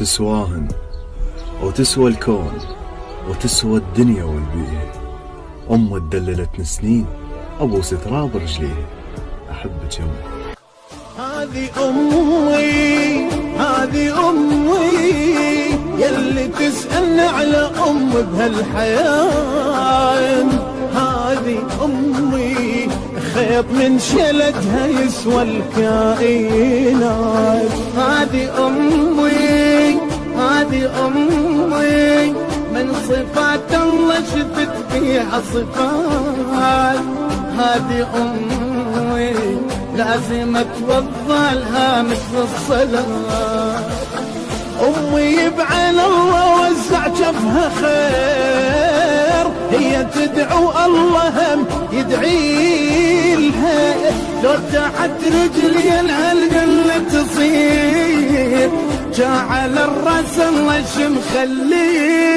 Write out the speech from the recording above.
تسواهن وتسوى الكون وتسوى الدنيا والبيئة. أمه تدللتني سنين أبوس تراب رجليه. أحبك يمه. هذه أمي هذه أمي يلي تسألني على أم بهالحياة. هذه أمي خيط من شلتها يسوى الكائنات. هذه أمي هذه أمي من صفات الله شفت فيها صفات. هذه أمي لازم اتوضى لها مثل الصلاة. أمي بعين الله وزع جفها خير، هي تدعو الله هم يدعي لها. لو تحت رجلي القلة تصير، جعل الراس الله شمخليه.